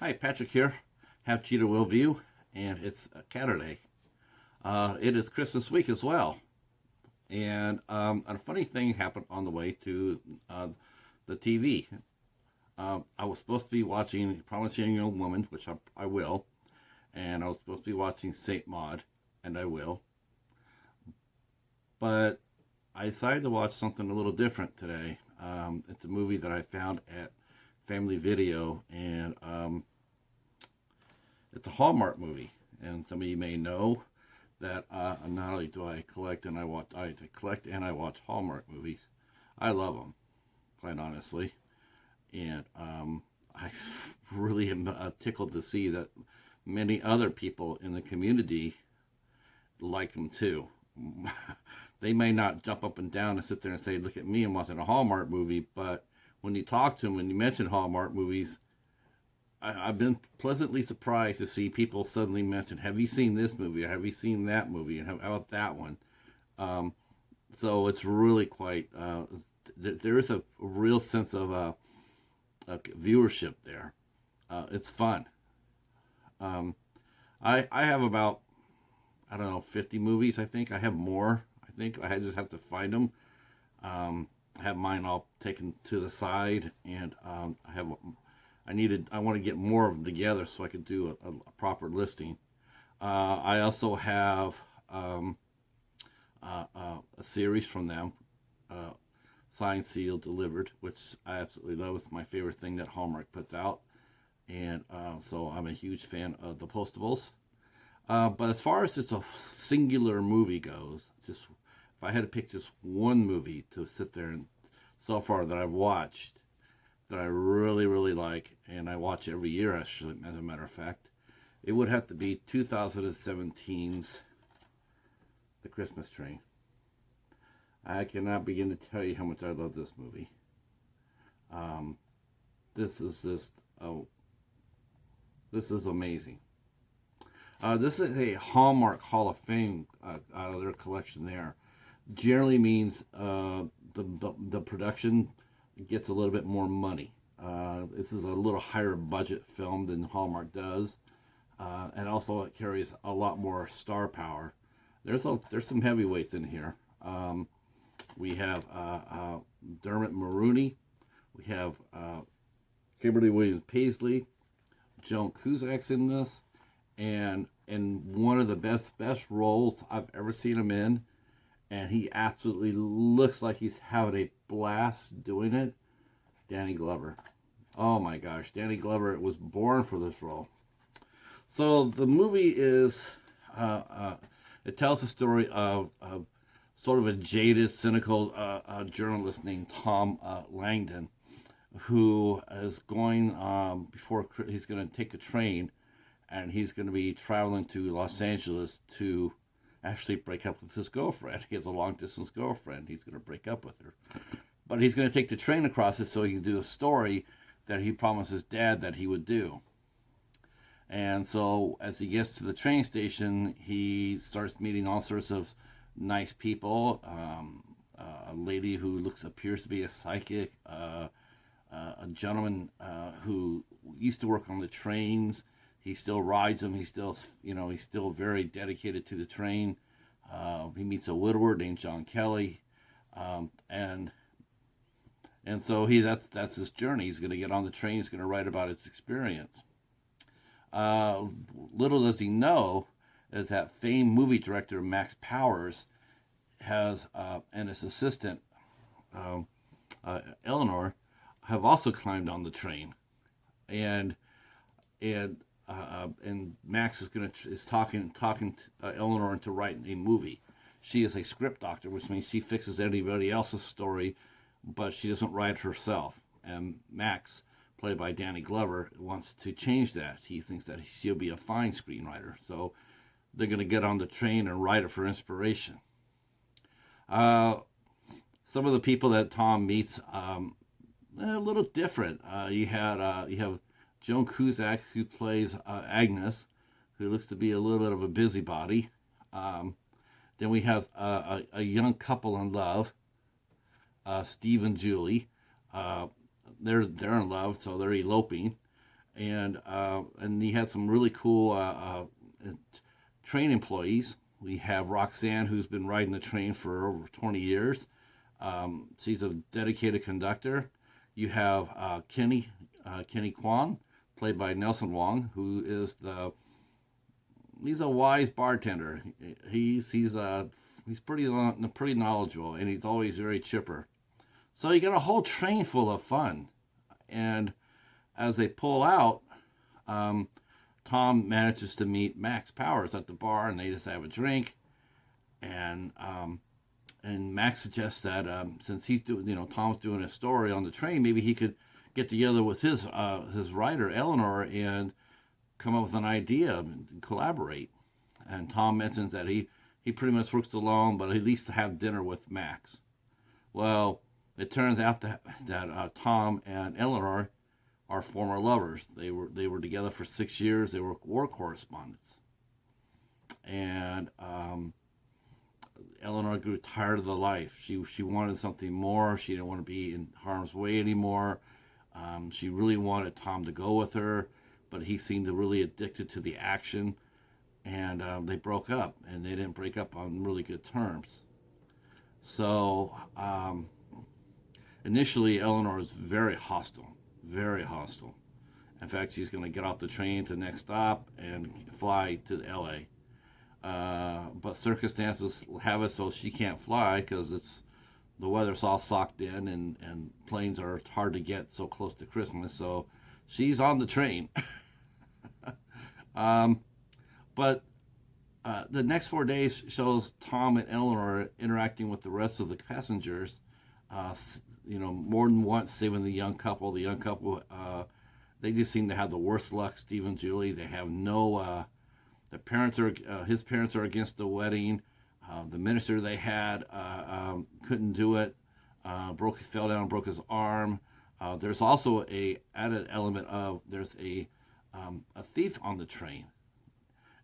Hi, Patrick here. Have Cheetah Will View, and it's Saturday. It is Christmas week as well, and a funny thing happened on the way to the TV. I was supposed to be watching Promising Young Woman, which I will, and I was supposed to be watching Saint Maud, and I will, but I decided to watch something a little different today. It's a movie that I found at Family Video, and it's a Hallmark movie, and some of you may know that not only do I collect and I watch Hallmark movies. I love them, quite honestly, and I really am tickled to see that many other people in the community like them too. They may not jump up and down and sit there and say, "Look at me, I'm watching a Hallmark movie," but when you talk to them and you mention Hallmark movies, I've been pleasantly surprised to see people suddenly mention, "Have you seen this movie? Or have you seen that movie? And how about that one?" Um, so it's really quite. There is a real sense of viewership there. It's fun. Um, I have about, I don't know, 50 movies. I think I have more. I think I just have to find them. I have mine all taken to the side, and I want to get more of them together so I could do a proper listing. I also have a series from them, uh, signed, sealed, delivered, which I absolutely love. It's my favorite thing that Hallmark puts out, and so I'm a huge fan of the Postables. But as far as just a singular movie goes, just if I had to pick just one movie to sit there and so far that I've watched that I really, really like, and I watch every year, actually, as a matter of fact, it would have to be 2017's The Christmas Train. I cannot begin to tell you how much I love this movie. Um, this is just, oh, this is amazing. This is a Hallmark Hall of Fame out of their collection there. Generally means the production gets a little bit more money. This is a little higher budget film than Hallmark does, and also it carries a lot more star power. There's some heavyweights in here. We have Dermot Mulroney, we have Kimberly Williams Paisley, Joan Cusack's in this, and in one of the best roles I've ever seen him in, and he absolutely looks like he's having a blast doing it. Danny Glover. Oh my gosh, Danny Glover was born for this role. So the movie is, it tells the story of sort of a jaded, cynical journalist named Tom Langdon, who is going before he's going to take a train, and he's going to be traveling to Los Angeles to actually break up with his girlfriend. He has a long distance girlfriend. He's going to break up with her. But he's going to take the train across it so he can do a story that he promised his dad that he would do. And so as he gets to the train station, he starts meeting all sorts of nice people. A lady who appears to be a psychic, a gentleman who used to work on the trains. He still rides them. He's still very dedicated to the train. He meets a widower named John Kelly, and so that's his journey. He's going to get on the train. He's going to write about his experience. Little does he know is that famed movie director Max Powers has and his assistant Eleanor have also climbed on the train, and and and Max is talking Eleanor into writing a movie. She is a script doctor, which means she fixes anybody else's story, but she doesn't write herself. And Max, played by Danny Glover, wants to change that. He thinks that she'll be a fine screenwriter. So they're going to get on the train and write it for inspiration. Some of the people that Tom meets, a little different. You have Joan Cusack, who plays Agnes, who looks to be a little bit of a busybody. Then we have a young couple in love, Steve and Julie. They're in love, so they're eloping. and he had some really cool train employees. We have Roxanne, who's been riding the train for over 20 years. She's a dedicated conductor. You have Kenny Kwan, played by Nelson Wong, who is he's a wise bartender. He's pretty knowledgeable, and he's always very chipper. So you got a whole train full of fun, and as they pull out, Tom manages to meet Max Powers at the bar, and they just have a drink. And Max suggests that since he's doing, Tom's doing a story on the train, maybe he could get together with his writer Eleanor and come up with an idea and collaborate. And Tom mentions that he pretty much works alone, but at least to have dinner with Max. Well, it turns out that Tom and Eleanor are former lovers. They were together for 6 years. They were war correspondents, and Eleanor grew tired of the life. She wanted something more. She didn't want to be in harm's way anymore. She really wanted Tom to go with her, but he seemed really addicted to the action, and they broke up, and they didn't break up on really good terms. So initially, Eleanor was very hostile, very hostile. In fact, she's going to get off the train to the next stop and fly to LA. But circumstances have it so she can't fly because the weather's all socked in, and planes are hard to get so close to Christmas. So she's on the train. But the next 4 days shows Tom and Eleanor interacting with the rest of the passengers. More than once saving the young couple. The young couple, they just seem to have the worst luck. Steve and Julie, they have no. His parents are against the wedding. The minister they had couldn't do it. Fell down, broke his arm. There's also a added element of there's a thief on the train,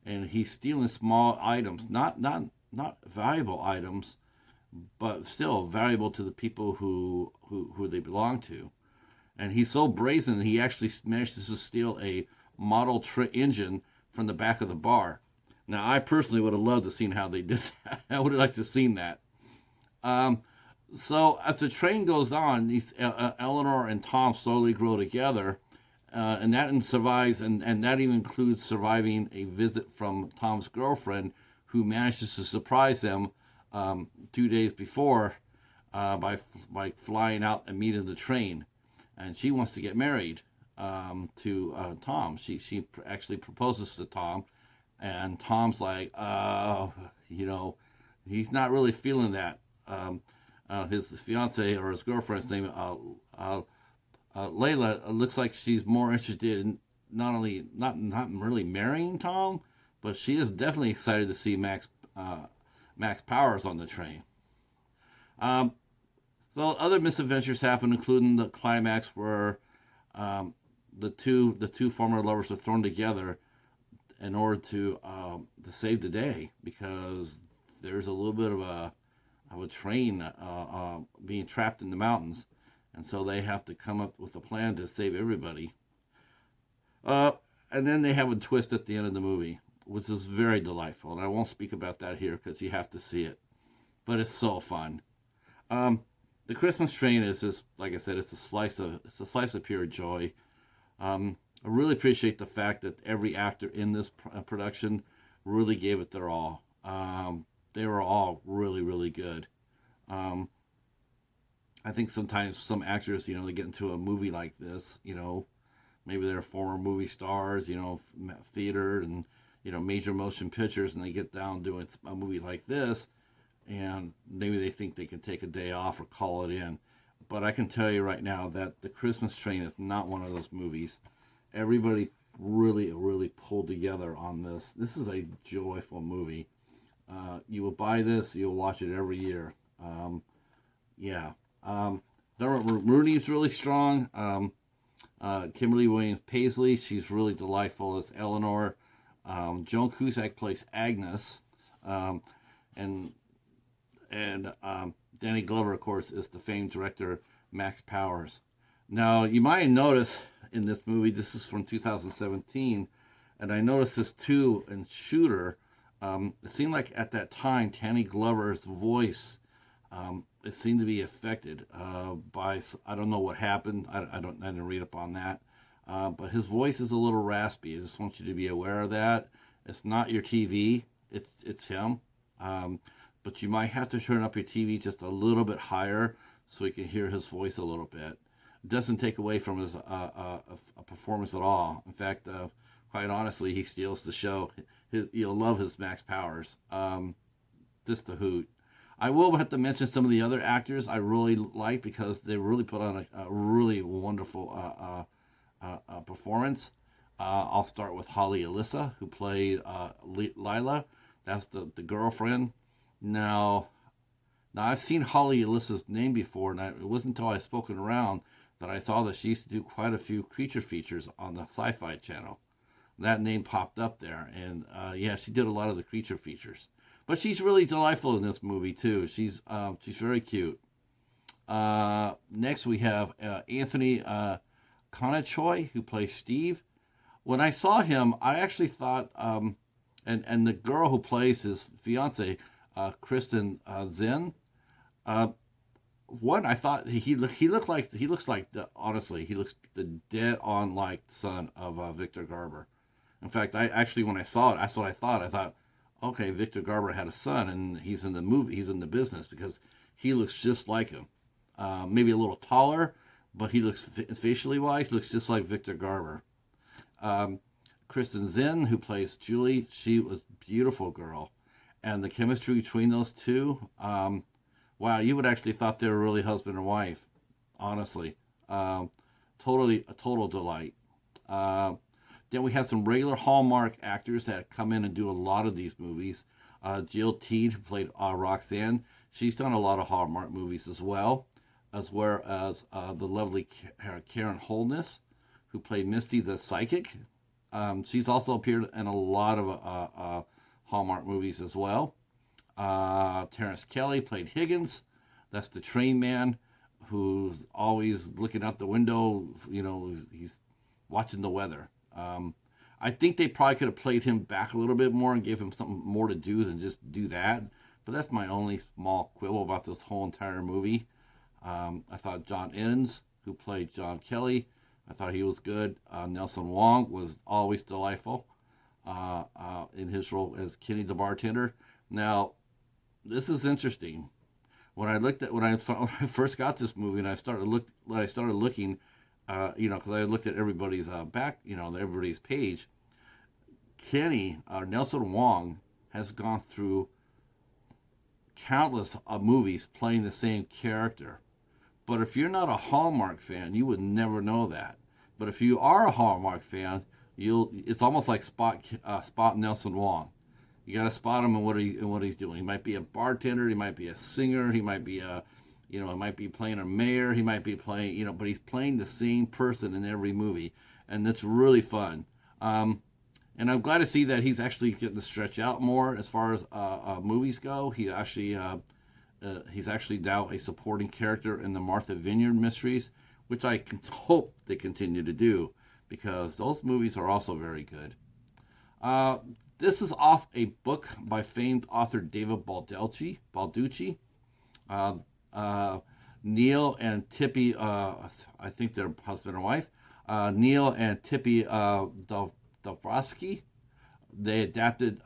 and he's stealing small items, not valuable items, but still valuable to the people who they belong to. And he's so brazen that he actually manages to steal a model engine from the back of the bar. Now, I personally would have loved to have seen how they did that. I would have liked to have seen that. So as the train goes on, Eleanor and Tom slowly grow together, and that survives, and that even includes surviving a visit from Tom's girlfriend, who manages to surprise them 2 days before by flying out and meeting the train, and she wants to get married to Tom. She actually proposes to Tom, and Tom's like, he's not really feeling that. His fiance or his girlfriend's name, Layla, looks like she's more interested in not really marrying Tom, but she is definitely excited to see Max Powers on the train. So other misadventures happen, including the climax where the two former lovers are thrown together in order to save the day, because there's a little bit of a train being trapped in the mountains, and so they have to come up with a plan to save everybody. And then they have a twist at the end of the movie, which is very delightful, and I won't speak about that here because you have to see it. But it's so fun. The Christmas Train is just, like I said, it's a slice of pure joy. I really appreciate the fact that every actor in this production really gave it their all. They were all really, really good. I think sometimes some actors, they get into a movie like this, maybe they're former movie stars, theater and, major motion pictures, and they get down doing a movie like this, and maybe they think they can take a day off or call it in. But I can tell you right now that The Christmas Train is not one of those movies. Everybody really, really pulled together on this. This is a joyful movie. You will buy this, you'll watch it every year. Rooney's really strong. Kimberly Williams Paisley, she's really delightful as Eleanor. Joan Cusack plays Agnes. And Danny Glover, of course, is the famed director Max Powers. Now, you might notice in this movie, this is from 2017, and I noticed this too in Shooter. It seemed like at that time, Danny Glover's voice, it seemed to be affected by, I don't know what happened. I didn't read up on that. But his voice is a little raspy. I just want you to be aware of that. It's not your TV. It's him. But you might have to turn up your TV just a little bit higher so you can hear his voice a little bit. It doesn't take away from his performance at all. In fact, quite honestly, he steals the show. You'll love his Max Powers. Just a hoot. I will have to mention some of the other actors I really like because they really put on a really wonderful performance. I'll start with Holly Alyssa, who played Lila. That's the girlfriend. Now I've seen Holly Alyssa's name before, and it wasn't until I spoken around that I saw that she used to do quite a few creature features on the Sci-Fi Channel. That name popped up there, and yeah, she did a lot of the creature features. But she's really delightful in this movie too. She's very cute. Next we have Anthony Conachoi, who plays Steve. When I saw him, I actually thought, and the girl who plays his fiance, Kristen Zinn. One, I thought he looks like honestly he looks the dead on like son of Victor Garber. In fact, I actually when I saw it, that's what I thought. I thought, okay, Victor Garber had a son, and he's in the movie, he's in the business because he looks just like him. Maybe a little taller, but he looks facially wise looks just like Victor Garber. Kristen Zinn, who plays Julie, she was a beautiful girl, and the chemistry between those two, wow, you would actually thought they were really husband and wife. Honestly, totally a total delight. Then we have some regular Hallmark actors that come in and do a lot of these movies. Jill Teed, who played Roxanne, she's done a lot of Hallmark movies as well as the lovely Karen Holness, who played Misty the Psychic. She's also appeared in a lot of Hallmark movies as well. Terrence Kelly played Higgins. That's the train man who's always looking out the window. You know, he's watching the weather. I think they probably could have played him back a little bit more and gave him something more to do than just do that. But that's my only small quibble about this whole entire movie. I thought John Innes, who played John Kelly, I thought he was good. Nelson Wong was always delightful in his role as Kenny the bartender. Now, this is interesting. When I first got this movie and I started looking, because I looked at everybody's everybody's page. Kenny, Nelson Wong, has gone through countless movies playing the same character. But if you're not a Hallmark fan, you would never know that. But if you are a Hallmark fan, it's almost like spot Nelson Wong. You got to spot him in what he's doing. He might be a bartender, he might be a singer, he might be he might be playing a mayor, he might be playing, but he's playing the same person in every movie, and that's really fun. And I'm glad to see that he's actually getting to stretch out more as far as movies go. He's actually now a supporting character in the Martha Vineyard mysteries, which I hope they continue to do because those movies are also very good. This is off a book by famed author David Balducci. Neil and Tippy, I think they're husband and wife. Neil and Tippy Dobrowski. They adapted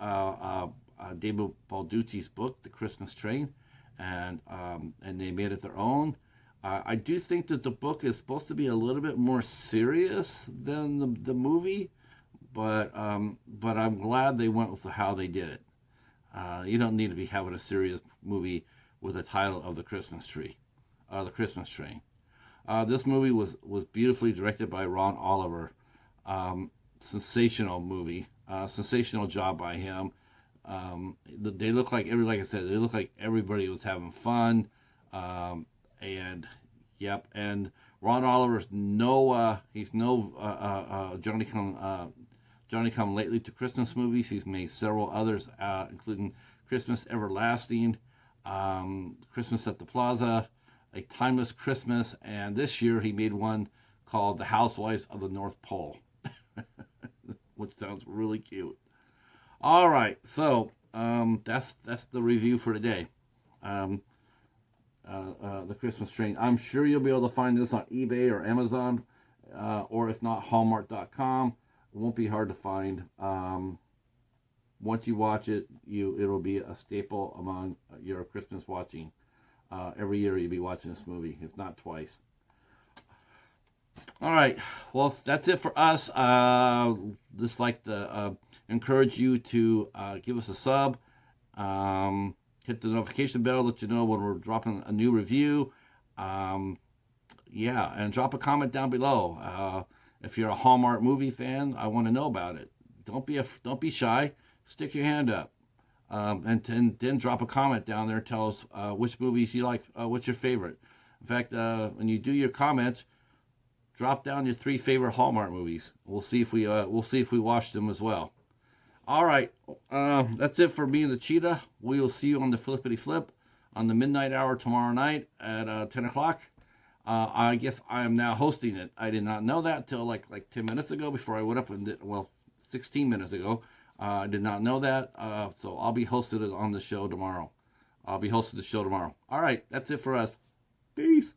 David Balducci's book, The Christmas Train, and they made it their own. I do think that the book is supposed to be a little bit more serious than the movie, but I'm glad they went with how they did it. You don't need to be having a serious movie with the title of The Christmas Train. This movie was beautifully directed by Ron Oliver. Sensational movie. Sensational job by him. They look like like I said, they look like everybody was having fun. And Ron Oliver's he's no Johnny Come Lately to Christmas movies. He's made several others, including Christmas Everlasting, Christmas at the Plaza, a timeless Christmas, and this year he made one called The Housewives of the North Pole, which sounds really cute. All right, so that's the review for today. Um, the Christmas train. I'm sure you'll be able to find this on eBay or Amazon, or if not, Hallmark.com. It won't be hard to find. Once you watch it, it'll be a staple among your Christmas watching. Every year you'll be watching this movie, if not twice. All right, well, that's it for us. Just like to encourage you to give us a sub. Hit the notification bell, let you know when we're dropping a new review. Yeah, and drop a comment down below. If you're a Hallmark movie fan, I want to know about it. Don't be shy. Stick your hand up, and then drop a comment down there. Tell us which movies you like. What's your favorite? In fact, when you do your comments, drop down your 3 favorite Hallmark movies. We'll see if we watch them as well. All right, that's it for me and the Cheetah. We will see you on the Flippity Flip on the midnight hour tomorrow night at 10 o'clock. I guess I am now hosting it. I did not know that till like 10 minutes ago before I went up and 16 minutes ago. I did not know that, so I'll be hosting it on the show tomorrow. All right, that's it for us. Peace.